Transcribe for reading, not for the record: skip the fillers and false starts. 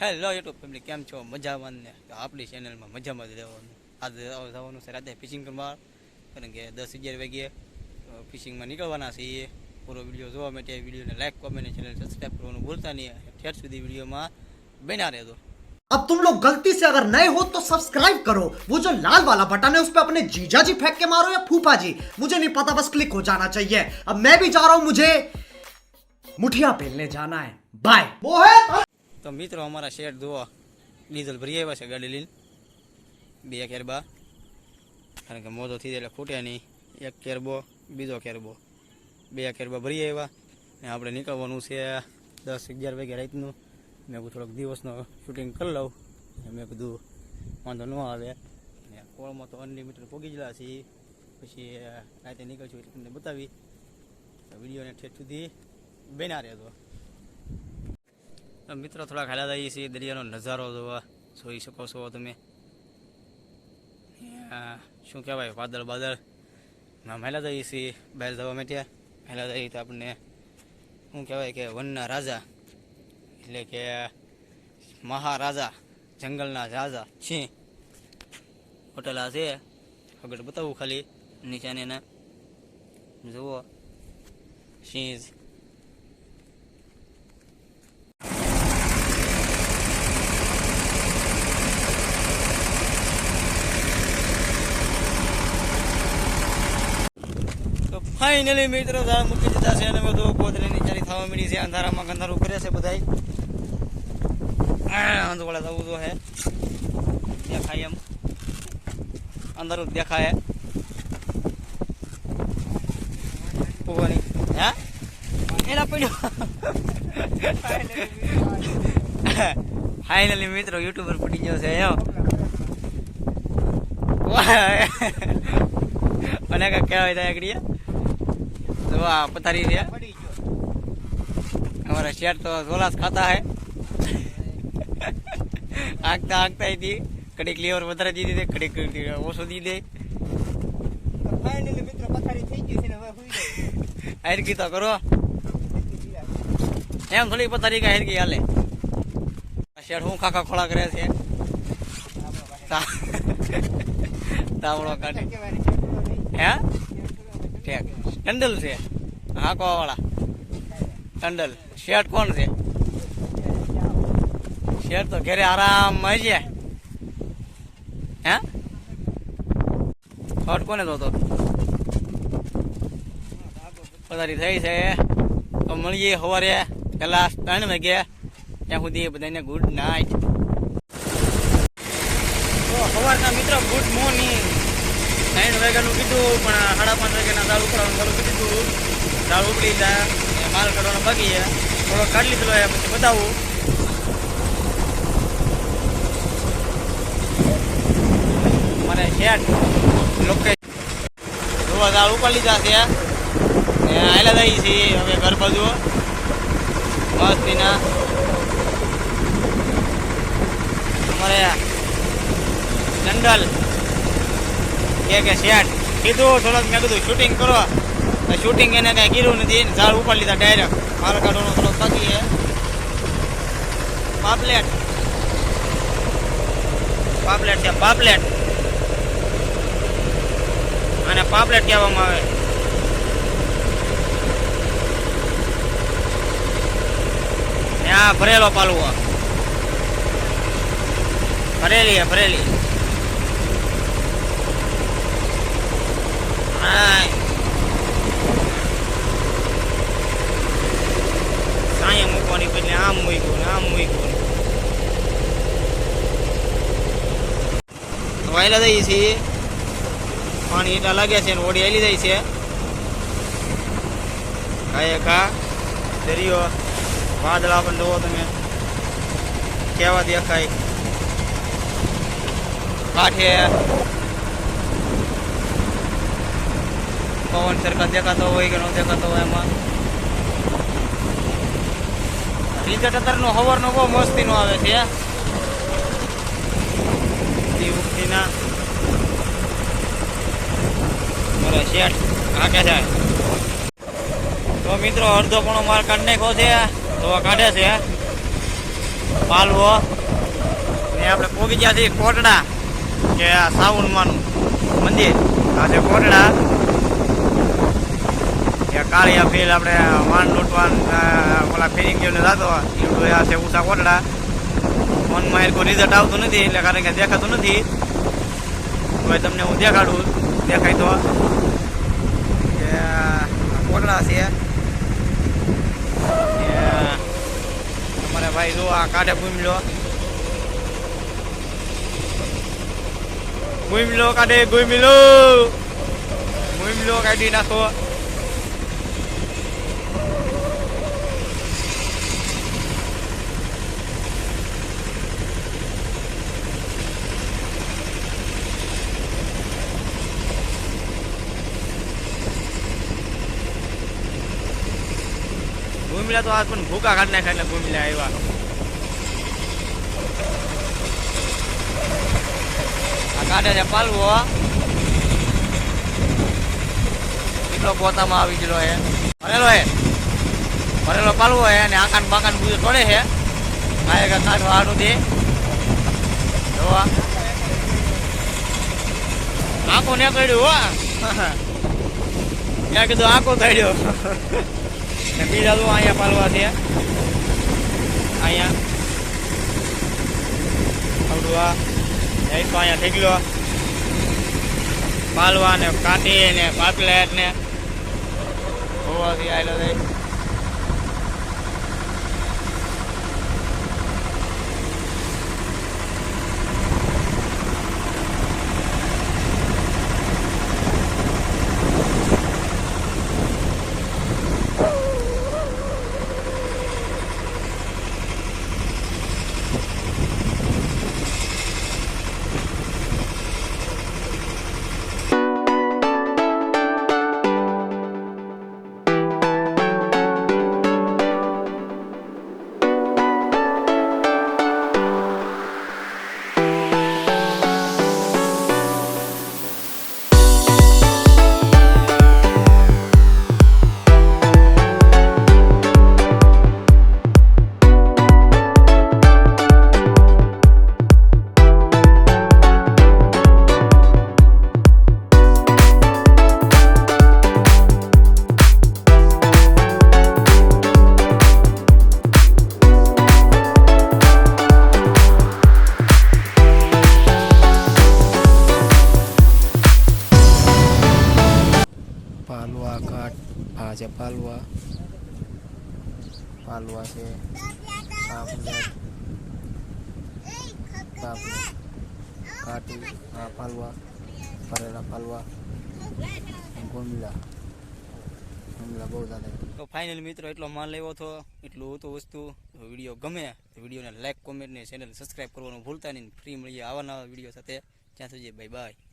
Hello YouTube family, કેમ છો? મજામાં ને? આપણી ચેનલમાં મજામાં જ રહેવાનું. આજે જવાનું છે રાતે ફિશિંગ કરવા, કારણ કે 10-11 વાગ્યે ફિશિંગમાં નીકળવાના છીએ. પૂરો વિડીયો જોવા માટે વિડીયોને લાઈક, કોમેન્ટ, ચેનલ સબસ્ક્રાઈબ કરવાનું ભૂલતા નહીં. ઠેર સુધી વિડીયોમાં બન્યા રહેજો. अब तुम लोग गलती से अगर नए हो तो सब्सक्राइब करो, वो जो लाल वाला बटन है उस पे अपने जीजा जी फेंक के मारो या फूफा जी, मुझे नहीं पता, बस क्लिक हो जाना चाहिए. अब मैं भी जा रहा हूं, मुझे मुठिया पेलने जाना है. बाय. તો મિત્રો, અમારા શેર જોવા ડીઝલ ભરી આવ્યા છે ગાડી લઈને, 2 કેરબા, કારણ કે મોટો થઈ જાય એટલે ખૂટે નહીં. 1 કેરબો, બીજો કેરબો, 2 કેરબા ભરી આવ્યા ને આપણે નીકળવાનું છે 10-11 વાગે રાતનું. મેં થોડોક દિવસનો શૂટિંગ કરી લઉં, મેં કીધું વાંધો ન આવે. ને કોળમાં તો અનલિમિટેડ પોગી ગયેલા છીએ, પછી રાતે નીકળશું એટલે તમને બતાવી. વિડીયોને ઠેઠ સુધી બન્યા રહેજો. મિત્રો, થોડા ખાલા જઈએ છીએ, દરિયાનો નજારો જોઈ શકો છો તમે. શું કહેવાય, વાદળ મેલા જઈએ છીએ બહાર જવા માટે. મેલા જઈએ તો આપણને શું કહેવાય કે વનના રાજા, એટલે કે મહારાજા, જંગલના રાજા સિંહ હોટલ આ છે. આગળ બતાવું ખાલી નીચાને એના જુઓ સિંહ. ફાઇનલી મિત્રો મૂકી દીધા છે અને બધું કોથળીની ચારી થવા મળી છે. અંધારામાં અંધારું કરે છે બધા. અંધવાળા જવું તો હે, દેખાય એમ અંધારું દેખાય પોવાની. હે એના પડ્યો. ફાઇનલી મિત્રો યુટ્યુબર પડી ગયો છે એમ. મને કાંઈક કહેવાય થાય આગળ पथारी हमारा शेर तो झोलास खाता है. आगता आगता ही थी कड़ी क्लियर વધારે દી દે, કડી ઓછો દી દે. ફાઇનલી મિત્રો પથારી થઈ ગઈ છે ને હવે હોઈ જાય. હારકી તો કરો એમ થોડી પથારી કા હારકી હાલે. શેર હું ખાખા ખોળા કરે છે, તાવડો કાઢે. હે ઠેક ટંડલ છે, હાંકવા વાળા ટંડલ. શેઠ કોણ છે? શેઠ તો ઘરે આરામમાં છે. હે હટ કોને તો પધારી થઈ છે. તો મળીએ સવારે પહેલા 3 વાગે. ત્યાં સુધી બધાને ગુડ નાઇટ. તો સવારના મિત્રો ગુડ મોર્નિંગ. 9 વાગ્યાનું કીધું પણ 5:30 વાગ્યાના દાળ ઉકળવાનું ચાલુ કરી દીધું. દાળ ઉકળી જાય, માલ કાઢવાનો બાકી છે, થોડો કાઢી લીધેલો છે. પછી બતાવું. મારે શેઠ લોકો જોવા દાળ ઉપાડી લીધા છે ને આયલા જઈએ છીએ હવે ઘર બાજુ મસ્તીના. અમારે જંગલ કે શેઠ કીધું થોડોક, મેં કીધું શૂટિંગ કરો. શૂટિંગ એને કાંઈ કીધું નથી, ઝાડ ઉપાડી લીધા ડાયરેક્ટ. માલ કાઢવાનો થોડોક બાકી છે. પાપલેટ છે, પાપલેટ. અને પાપલેટ કહેવામાં આવે. ત્યાં ભરેલો પાલવો, ભરેલી સાંયે મૂકવાની, એટલે આમ મૂક્યું. વાયલા જઈએ છીએ, પાણી એટલા લાગે છે ને ઓડી આલી જાય છે. ઘા દરિયો, વાદળા પણ જુઓ તમે કેવા દેખાય. કાંઠે પવન સરખા દેખાતો હોય કે ન દેખાતો હોય. એમાં રિઝલ્ટ અત્યારનો સવારનો બહુ મસ્તીનો આવે છે. ઉઠીના મારા શેઠ કાઢે છે. તો મિત્રો અડધો પોણો માલ કાઢી નાખ્યો છે, તો કાઢે છે. પાલવો ને આપણે પોગી ગયા છીએ કોટડા કે સાવનમાનું મંદિર. આ છે કોટડા. કાળિયા ફીલ આપણે વાન લૂંટવાન ઓલા ફેરિંગ જેને જતો એ આ છે ઊંચા કોટડા. ફોનમાં કોઈ રિઝલ્ટ આવતું નથી એટલે કારણ કે દેખાતું નથી. હવે તમને હું દેખાડું દેખાય તો કે કોટડા છે. અમારે ભાઈ જો આ કાઢે ગુમલો કાઢે ગુમલો કાઢી નાખો. ગુમલા તો આજ પણ ભૂકા કાઢી નાખ્યા એટલે ગુમલા આવ્યા. આ કાઢે છે પાલવો. કેટલો પોતામાં આવી ગયેલો હે. ભરેલો પાલવો હે અને આકાન બાકાન બધું તોડે છે. કાંઈ કાઢવા હારું દે જોવા આંખો ને કાઢ્યો હો. ત્યાં કીધું આંખો કાઢ્યો. બીજા તો અહીંયા પાલવા છે. અહીંયા આવડું આ તો અહીંયા થઈ ગયો પાલવા ને કાંટી ને પાપલેટ ને હોવાથી આવેલો થાય. પાલવા ઘાટ આ છે પાલવા છે કાટી આ પાલવા ભરેલા પાલવા ગુમલા બહુ જ્યાદા. તો ફાઇનલ મિત્રો એટલો માલ લેવો હતો એટલું હતું વસ્તુ. વિડીયો ગમે તો વિડીયોને લાઈક કોમેન્ટ ને ચેનલ સબસ્ક્રાઈબ કરવાનું ભૂલતા નહીં. ફ્રી મળીએ આવા નવા વિડીયો સાથે. ત્યાં સુધી બાય બાય.